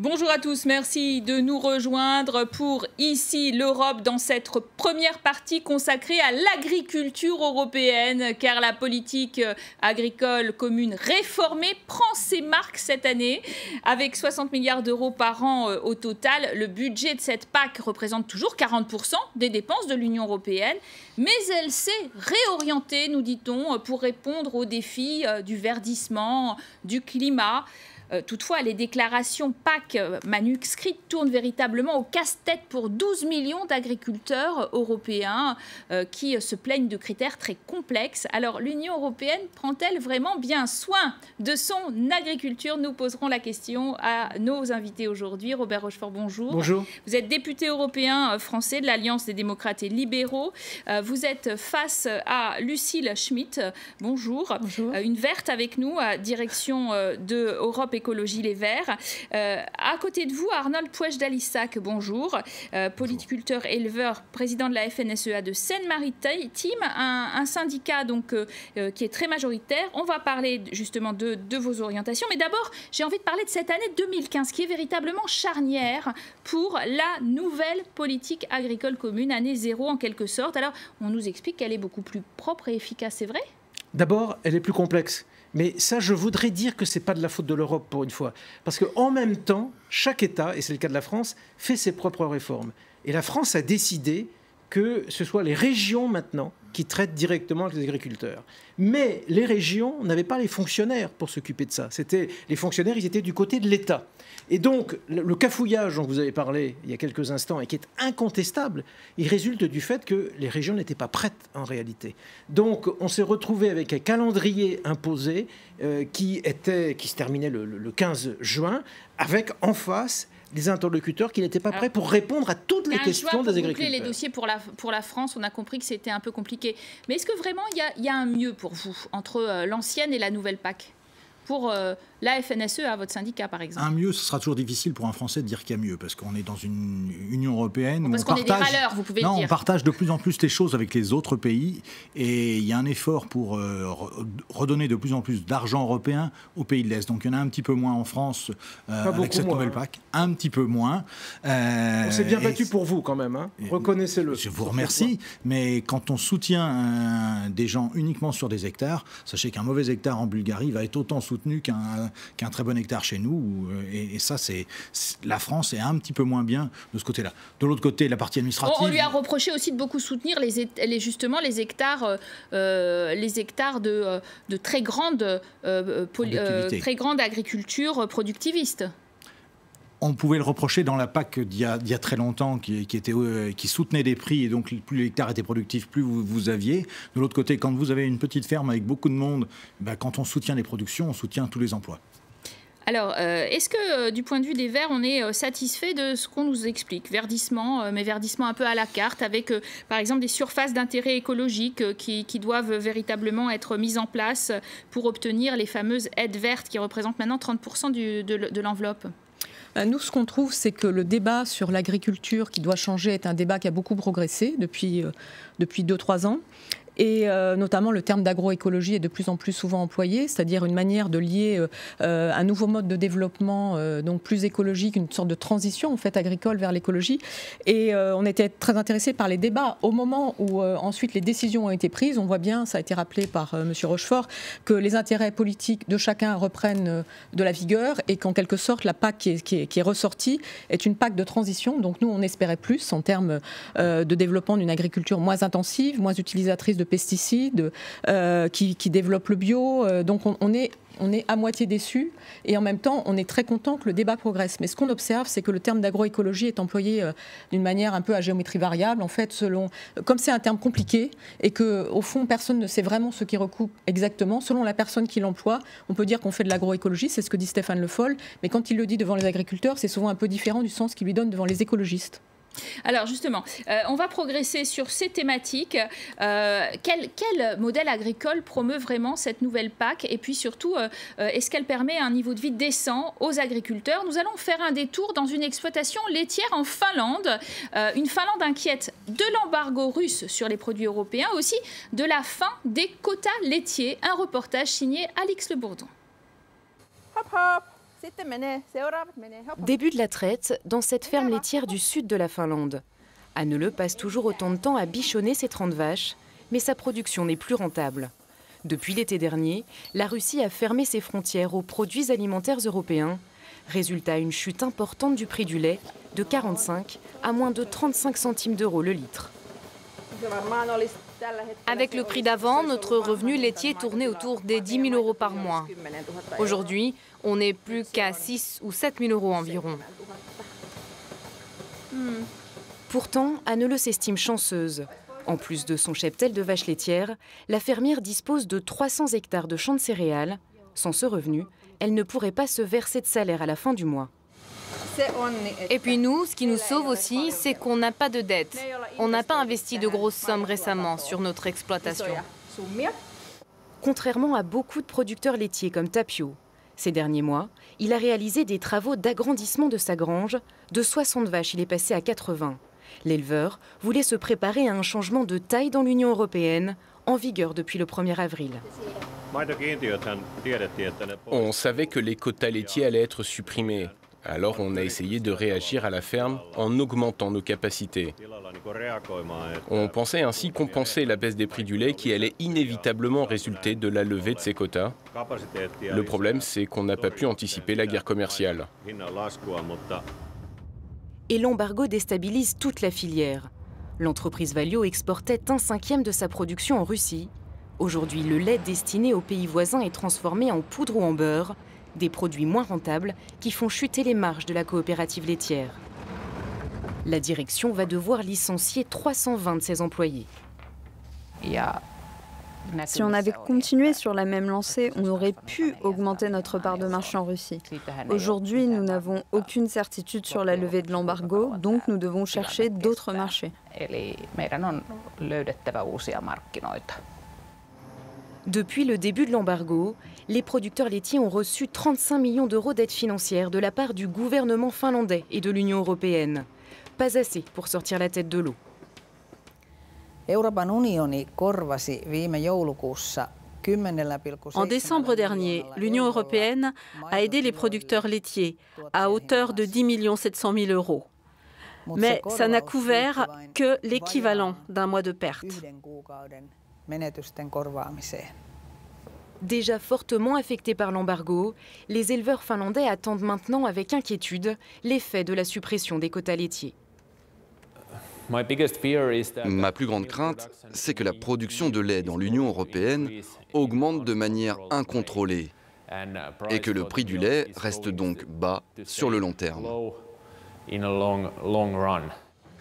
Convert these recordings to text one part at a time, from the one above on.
Bonjour à tous, merci de nous rejoindre pour Ici l'Europe dans cette première partie consacrée à l'agriculture européenne, car la politique agricole commune réformée prend ses marques cette année. Avec 60 milliards d'euros par an au total, le budget de cette PAC représente toujours 40% des dépenses de l'Union européenne, mais elle s'est réorientée, nous dit-on, pour répondre aux défis du verdissement, du climat. Toutefois, les déclarations PAC manuscrites tournent véritablement au casse-tête pour 12 millions d'agriculteurs européens qui se plaignent de critères très complexes. Alors, l'Union européenne prend-elle vraiment bien soin de son agriculture? Nous poserons la question à nos invités aujourd'hui. Robert Rochefort, bonjour. Bonjour. Vous êtes député européen français de l'Alliance des démocrates et libéraux. Vous êtes face à Lucille Schmitt. Bonjour. Bonjour. Une verte avec nous, à direction de Europe Écologie Les Verts. À côté de vous, Arnold Puech-Dalissac, bonjour. Politiculteur, éleveur, président de la FNSEA de Seine-Maritime, un syndicat donc, qui est très majoritaire. On va parler justement de vos orientations. Mais d'abord, j'ai envie de parler de cette année 2015 qui est véritablement charnière pour la nouvelle politique agricole commune, année zéro en quelque sorte. Alors, on nous explique qu'elle est beaucoup plus propre et efficace, c'est vrai? D'abord, elle est plus complexe. Mais ça, je voudrais dire que ce n'est pas de la faute de l'Europe pour une fois. Parce qu'en même temps, chaque État, et c'est le cas de la France, fait ses propres réformes. Et la France a décidé que ce soit les régions maintenant qui traitent directement avec les agriculteurs. Mais les régions n'avaient pas les fonctionnaires pour s'occuper de ça. Les fonctionnaires, ils étaient du côté de l'État. Et donc, le cafouillage dont vous avez parlé il y a quelques instants et qui est incontestable, il résulte du fait que les régions n'étaient pas prêtes en réalité. Donc, on s'est retrouvé avec un calendrier imposé qui se terminait le 15 juin, avec en face des interlocuteurs qui n'étaient pas prêts pour répondre à toutes les questions des agriculteurs. Les dossiers pour la France, on a compris que c'était un peu compliqué. Mais est-ce que vraiment il y a un mieux pour vous entre l'ancienne et la nouvelle PAC pour la FNSEA, votre syndicat, par exemple? Un mieux, ce sera toujours difficile pour un Français de dire qu'il y a mieux, parce qu'on est dans une Union européenne où parce qu'on est des râleurs, vous pouvez le dire. On partage de plus en plus les choses avec les autres pays, et il y a un effort pour redonner de plus en plus d'argent européen aux pays de l'Est. Donc il y en a un petit peu moins en France avec cette nouvelle PAC, un petit peu moins. On s'est bien battu pour vous quand même, hein. Reconnaissez-le. Je vous remercie, mais quand on soutient des gens uniquement sur des hectares, sachez qu'un mauvais hectare en Bulgarie va être autant soutenu qu'un très bon hectare chez nous. Et ça, la France est un petit peu moins bien de ce côté-là. De l'autre côté, la partie administrative... On lui a reproché aussi de beaucoup soutenir justement les hectares de très grande agriculture productiviste. On pouvait le reprocher dans la PAC d'il y a très longtemps, qui soutenait des prix, et donc plus l'hectare était productif, plus vous aviez. De l'autre côté, quand vous avez une petite ferme avec beaucoup de monde, quand on soutient les productions, on soutient tous les emplois. Alors, est-ce que du point de vue des Verts, on est satisfait de ce qu'on nous explique? Verdissement, mais verdissement un peu à la carte, avec par exemple des surfaces d'intérêt écologique qui doivent véritablement être mises en place pour obtenir les fameuses aides vertes qui représentent maintenant 30% de l'enveloppe. Nous, ce qu'on trouve, c'est que le débat sur l'agriculture qui doit changer est un débat qui a beaucoup progressé depuis 2-3 ans. Et notamment le terme d'agroécologie est de plus en plus souvent employé, c'est-à-dire une manière de lier un nouveau mode de développement donc plus écologique, une sorte de transition en fait agricole vers l'écologie. Et on était très intéressés par les débats. Au moment où ensuite les décisions ont été prises, on voit bien, ça a été rappelé par M. Rochefort, que les intérêts politiques de chacun reprennent de la vigueur et qu'en quelque sorte la PAC qui est ressortie est une PAC de transition. Donc nous, on espérait plus en termes de développement d'une agriculture moins intensive, moins utilisatrice de pesticides, qui développent le bio. Donc on est à moitié déçus et en même temps on est très content que le débat progresse. Mais ce qu'on observe, c'est que le terme d'agroécologie est employé d'une manière un peu à géométrie variable, en fait, comme c'est un terme compliqué et qu'au fond personne ne sait vraiment ce qui recoupe exactement, selon la personne qui l'emploie, on peut dire qu'on fait de l'agroécologie, c'est ce que dit Stéphane Le Foll, mais quand il le dit devant les agriculteurs, c'est souvent un peu différent du sens qu'il lui donne devant les écologistes. Alors justement, on va progresser sur ces thématiques. Quel modèle agricole promeut vraiment cette nouvelle PAC? Et puis surtout, est-ce qu'elle permet un niveau de vie décent aux agriculteurs? Nous allons faire un détour dans une exploitation laitière en Finlande. Une Finlande inquiète de l'embargo russe sur les produits européens, aussi de la fin des quotas laitiers. Un reportage signé Alix Le Bourdon. Hop hop, Début de la traite dans cette ferme laitière du sud de la Finlande. Annele passe toujours autant de temps à bichonner ses 30 vaches, mais sa production n'est plus rentable. Depuis l'été dernier, la Russie a fermé ses frontières aux produits alimentaires européens. Résultat, une chute importante du prix du lait, de 45 à moins de 35 centimes d'euros le litre. Avec le prix d'avant, notre revenu laitier tournait autour des 10 000 euros par mois. Aujourd'hui, on n'est plus qu'à 6 ou 7 000 euros environ. Pourtant, Annele s'estime chanceuse. En plus de son cheptel de vaches laitières, la fermière dispose de 300 hectares de champs de céréales. Sans ce revenu, elle ne pourrait pas se verser de salaire à la fin du mois. Et puis nous, ce qui nous sauve aussi, c'est qu'on n'a pas de dette. On n'a pas investi de grosses sommes récemment sur notre exploitation. Contrairement à beaucoup de producteurs laitiers comme Tapio, ces derniers mois, il a réalisé des travaux d'agrandissement de sa grange. De 60 vaches, il est passé à 80. L'éleveur voulait se préparer à un changement de taille dans l'Union européenne, en vigueur depuis le 1er avril. On savait que les quotas laitiers allaient être supprimés. Alors on a essayé de réagir à la ferme en augmentant nos capacités. On pensait ainsi compenser la baisse des prix du lait qui allait inévitablement résulter de la levée de ces quotas. Le problème, c'est qu'on n'a pas pu anticiper la guerre commerciale. Et l'embargo déstabilise toute la filière. L'entreprise Valio exportait 1/5 de sa production en Russie. Aujourd'hui, le lait destiné aux pays voisins est transformé en poudre ou en beurre, des produits moins rentables qui font chuter les marges de la coopérative laitière. La direction va devoir licencier 320 de ses employés. Si on avait continué sur la même lancée, on aurait pu augmenter notre part de marché en Russie. Aujourd'hui, nous n'avons aucune certitude sur la levée de l'embargo, donc nous devons chercher d'autres marchés. Depuis le début de l'embargo, les producteurs laitiers ont reçu 35 millions d'euros d'aide financière de la part du gouvernement finlandais et de l'Union européenne. Pas assez pour sortir la tête de l'eau. En décembre dernier, l'Union européenne a aidé les producteurs laitiers à hauteur de 10 700 000 euros. Mais ça n'a couvert que l'équivalent d'un mois de perte. Déjà fortement affectés par l'embargo, les éleveurs finlandais attendent maintenant avec inquiétude l'effet de la suppression des quotas laitiers. Ma plus grande crainte, c'est que la production de lait dans l'Union européenne augmente de manière incontrôlée et que le prix du lait reste donc bas sur le long terme.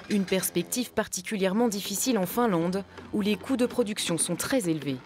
Une perspective particulièrement difficile en Finlande, où les coûts de production sont très élevés.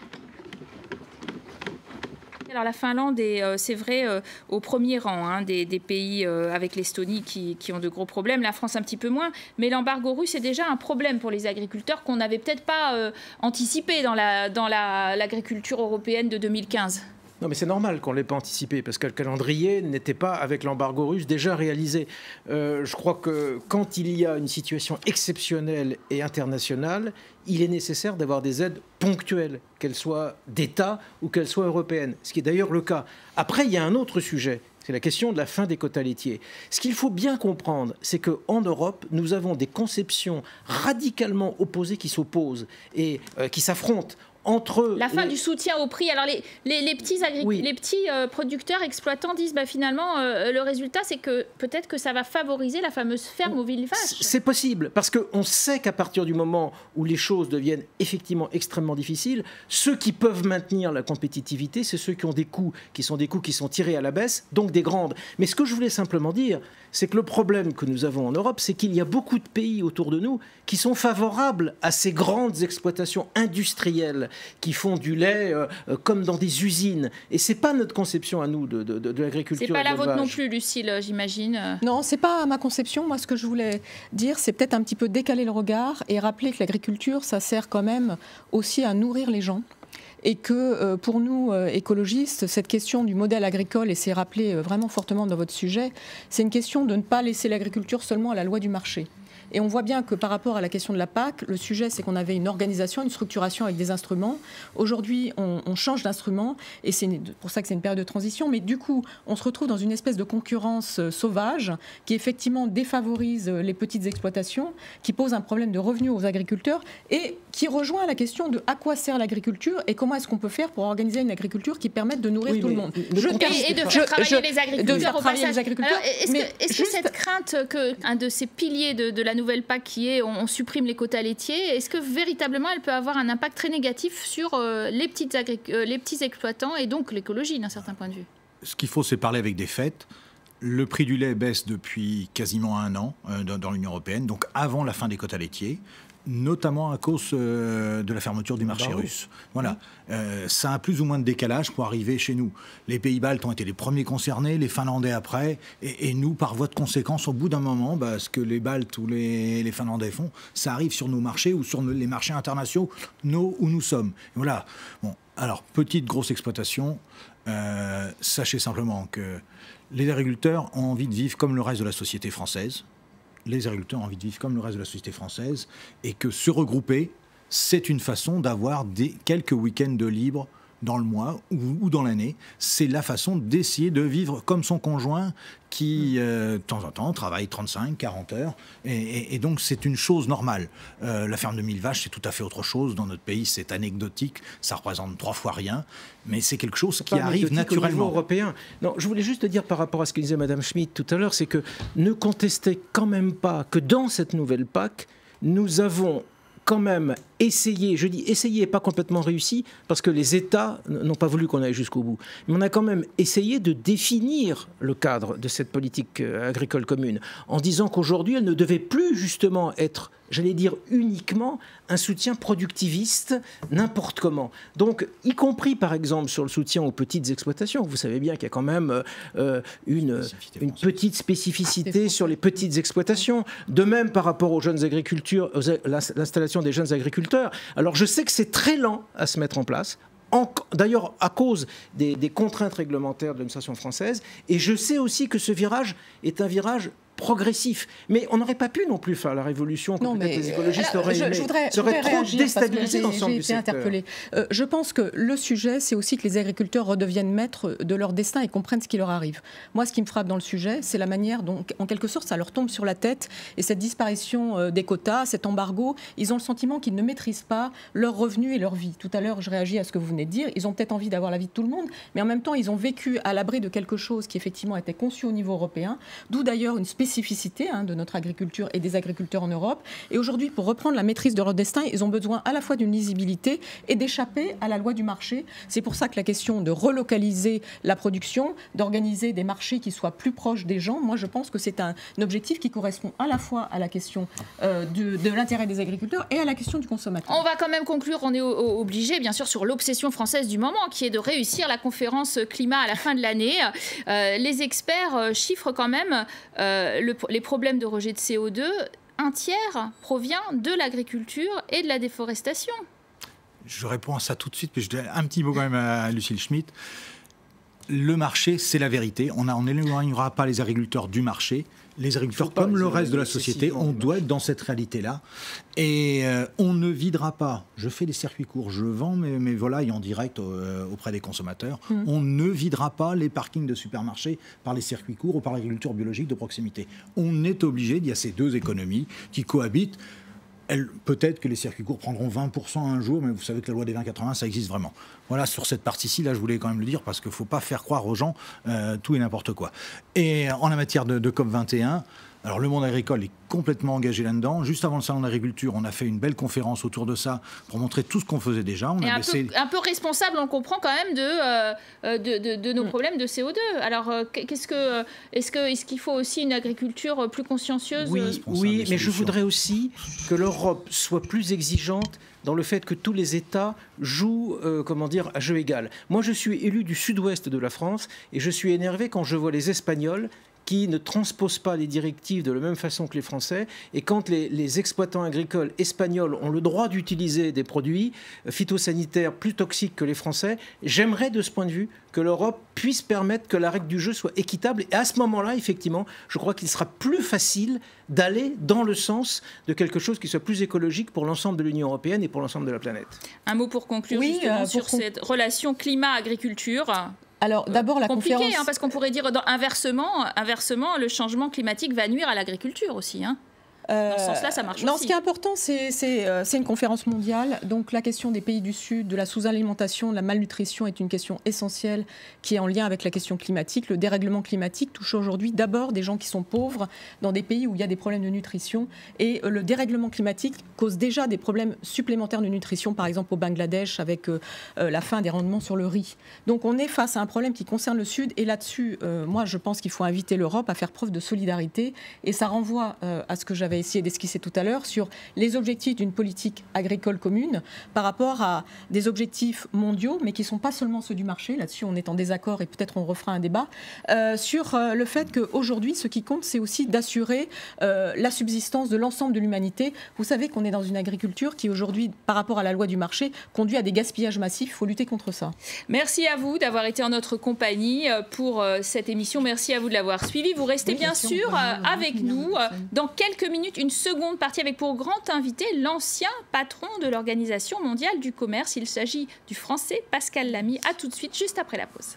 Alors la Finlande est, c'est vrai, au premier rang des pays avec l'Estonie qui ont de gros problèmes, la France un petit peu moins, mais l'embargo russe est déjà un problème pour les agriculteurs qu'on n'avait peut-être pas anticipé dans l'agriculture européenne de 2015. Non, mais c'est normal qu'on ne l'ait pas anticipé, parce que le calendrier n'était pas, avec l'embargo russe, déjà réalisé. Je crois que quand il y a une situation exceptionnelle et internationale, il est nécessaire d'avoir des aides ponctuelles, qu'elles soient d'État ou qu'elles soient européennes, ce qui est d'ailleurs le cas. Après, il y a un autre sujet, c'est la question de la fin des quotas laitiers. Ce qu'il faut bien comprendre, c'est qu'en Europe, nous avons des conceptions radicalement opposées qui s'opposent et qui s'affrontent. Entre la fin du soutien au prix. Alors les petits producteurs exploitants disent finalement le résultat c'est que peut-être que ça va favoriser la fameuse ferme aux villes vaches. C'est possible parce qu'on sait qu'à partir du moment où les choses deviennent effectivement extrêmement difficiles, ceux qui peuvent maintenir la compétitivité, c'est ceux qui ont des coûts qui sont tirés à la baisse, donc des grandes. Mais ce que je voulais simplement dire, c'est que le problème que nous avons en Europe, c'est qu'il y a beaucoup de pays autour de nous qui sont favorables à ces grandes exploitations industrielles qui font du lait comme dans des usines. Et ce n'est pas notre conception à nous de l'agriculture. C'est pas la vôtre non plus, Lucille, j'imagine. Non, ce n'est pas ma conception. Moi, ce que je voulais dire, c'est peut-être un petit peu décaler le regard et rappeler que l'agriculture, ça sert quand même aussi à nourrir les gens. Et que pour nous, écologistes, cette question du modèle agricole, et c'est rappelé vraiment fortement dans votre sujet, c'est une question de ne pas laisser l'agriculture seulement à la loi du marché. Et on voit bien que par rapport à la question de la PAC, le sujet, c'est qu'on avait une organisation, une structuration avec des instruments. Aujourd'hui, on change d'instrument et c'est pour ça que c'est une période de transition. Mais du coup, on se retrouve dans une espèce de concurrence sauvage qui effectivement défavorise les petites exploitations, qui pose un problème de revenus aux agriculteurs et qui rejoint la question de à quoi sert l'agriculture et comment est-ce qu'on peut faire pour organiser une agriculture qui permette de nourrir tout le monde. Et de faire travailler les agriculteurs au passage. Est-ce que cette crainte qu'un de ces piliers de la nouvelle PAC qui est on supprime les quotas laitiers, est-ce que véritablement elle peut avoir un impact très négatif sur les petits exploitants et donc l'écologie d'un certain point de vue? Ce qu'il faut, c'est parler avec des faits. Le prix du lait baisse depuis quasiment 1 an dans l'Union européenne, donc avant la fin des quotas laitiers, notamment à cause de la fermeture du marché russe. Voilà. Ça a plus ou moins de décalage pour arriver chez nous. Les pays baltes ont été les premiers concernés, les Finlandais après, et nous, par voie de conséquence, au bout d'un moment, ce que les Baltes ou les Finlandais font, ça arrive sur nos marchés ou sur les marchés internationaux où nous sommes. Et voilà. Bon, alors, petite, grosse exploitation, sachez simplement que les agriculteurs ont envie de vivre comme le reste de la société française. Les agriculteurs ont envie de vivre comme le reste de la société française et que se regrouper, c'est une façon d'avoir quelques week-ends de libre dans le mois ou dans l'année. C'est la façon d'essayer de vivre comme son conjoint qui, de temps en temps, travaille 35, 40 heures. Et donc, c'est une chose normale. La ferme de 1000 vaches, c'est tout à fait autre chose. Dans notre pays, c'est anecdotique. Ça représente 3 fois rien. Mais c'est quelque chose qui arrive naturellement. Au niveau européen. Non, je voulais juste dire par rapport à ce que disait Mme Schmitt tout à l'heure, c'est que ne contestez quand même pas que dans cette nouvelle PAC, nous avons quand même essayé, je dis essayé et pas complètement réussi, parce que les États n'ont pas voulu qu'on aille jusqu'au bout. Mais on a quand même essayé de définir le cadre de cette politique agricole commune, en disant qu'aujourd'hui, elle ne devait plus justement être, j'allais dire, uniquement un soutien productiviste n'importe comment. Donc, y compris, par exemple, sur le soutien aux petites exploitations. Vous savez bien qu'il y a quand même une petite spécificité sur les petites exploitations. De même, par rapport aux jeunes agriculteurs, l'installation des jeunes agriculteurs. Alors, je sais que c'est très lent à se mettre en place. D'ailleurs, à cause des contraintes réglementaires de l'administration française. Et je sais aussi que ce virage est un virage progressif. Mais on n'aurait pas pu non plus faire la révolution que peut-être les écologistes auraient aimé. Ça aurait trop déstabilisé l'ensemble du secteur. Je pense que le sujet, c'est aussi que les agriculteurs redeviennent maîtres de leur destin et comprennent ce qui leur arrive. Moi, ce qui me frappe dans le sujet, c'est la manière dont, en quelque sorte, ça leur tombe sur la tête. Et cette disparition des quotas, cet embargo, ils ont le sentiment qu'ils ne maîtrisent pas leurs revenus et leur vie. Tout à l'heure, je réagis à ce que vous venez de dire. Ils ont peut-être envie d'avoir la vie de tout le monde, mais en même temps, ils ont vécu à l'abri de quelque chose qui, effectivement, était conçu au niveau européen, d'où d'ailleurs une spécificité de notre agriculture et des agriculteurs en Europe. Et aujourd'hui, pour reprendre la maîtrise de leur destin, ils ont besoin à la fois d'une lisibilité et d'échapper à la loi du marché. C'est pour ça que la question de relocaliser la production, d'organiser des marchés qui soient plus proches des gens, moi je pense que c'est un objectif qui correspond à la fois à la question de l'intérêt des agriculteurs et à la question du consommateur. On va quand même conclure, on est obligé bien sûr sur l'obsession française du moment qui est de réussir la conférence climat à la fin de l'année. Les experts chiffrent quand même les problèmes de rejet de CO2, un tiers provient de l'agriculture et de la déforestation. Je réponds à ça tout de suite, mais je donne un petit mot quand même à Lucille Schmitt. Le marché, c'est la vérité. On n'éloignera pas les agriculteurs du marché. Les agriculteurs, comme le reste de la société, on doit être dans cette réalité-là. Et on ne videra pas. Je fais des circuits courts, je vends mes volailles en direct auprès des consommateurs. On ne videra pas les parkings de supermarchés par les circuits courts ou par l'agriculture biologique de proximité. On est obligé, il y a ces deux économies qui cohabitent. Peut-être que les circuits courts prendront 20% un jour, mais vous savez que la loi des 20-80, ça existe vraiment. Voilà, sur cette partie-ci, là, je voulais quand même le dire, parce qu'il ne faut pas faire croire aux gens tout et n'importe quoi. Et en la matière de COP21, alors le monde agricole est complètement engagé là-dedans. Juste avant le salon de l'agriculture, on a fait une belle conférence autour de ça pour montrer tout ce qu'on faisait déjà. On a un peu responsable, on le comprend quand même, de nos problèmes de CO2. Alors, est-ce qu'il faut aussi une agriculture plus consciencieuse? Oui, mais je voudrais aussi que l'Europe soit plus exigeante dans le fait que tous les États jouent à jeu égal. Moi, je suis élu du sud-ouest de la France et je suis énervé quand je vois les Espagnols qui ne transposent pas les directives de la même façon que les Français. Et quand les exploitants agricoles espagnols ont le droit d'utiliser des produits phytosanitaires plus toxiques que les Français, j'aimerais de ce point de vue que l'Europe puisse permettre que la règle du jeu soit équitable. Et à ce moment-là, effectivement, je crois qu'il sera plus facile d'aller dans le sens de quelque chose qui soit plus écologique pour l'ensemble de l'Union européenne et pour l'ensemble de la planète. Un mot pour conclure sur cette relation climat-agriculture. Alors d'abord la compliqué, conférence... parce qu'on pourrait dire inversement, le changement climatique va nuire à l'agriculture aussi. Dans ce sens-là, ça marche aussi. Ce qui est important, c'est une conférence mondiale. Donc la question des pays du Sud, de la sous-alimentation, de la malnutrition est une question essentielle qui est en lien avec la question climatique. Le dérèglement climatique touche aujourd'hui d'abord des gens qui sont pauvres dans des pays où il y a des problèmes de nutrition. Et le dérèglement climatique cause déjà des problèmes supplémentaires de nutrition, par exemple au Bangladesh avec la fin des rendements sur le riz. Donc on est face à un problème qui concerne le Sud. Et là-dessus, moi je pense qu'il faut inviter l'Europe à faire preuve de solidarité. Et ça renvoie à ce que j'avais essayé d'esquisser tout à l'heure sur les objectifs d'une politique agricole commune par rapport à des objectifs mondiaux, mais qui ne sont pas seulement ceux du marché. Là-dessus, on est en désaccord et peut-être on refera un débat sur le fait qu'aujourd'hui, ce qui compte, c'est aussi d'assurer la subsistance de l'ensemble de l'humanité. Vous savez qu'on est dans une agriculture qui, aujourd'hui, par rapport à la loi du marché, conduit à des gaspillages massifs. Il faut lutter contre ça. Merci à vous d'avoir été en notre compagnie pour cette émission. Merci à vous de l'avoir suivi. Vous restez bien sûr avec nous. Dans quelques minutes, une seconde partie avec pour grand invité l'ancien patron de l'Organisation mondiale du commerce. Il s'agit du Français Pascal Lamy. À tout de suite, juste après la pause.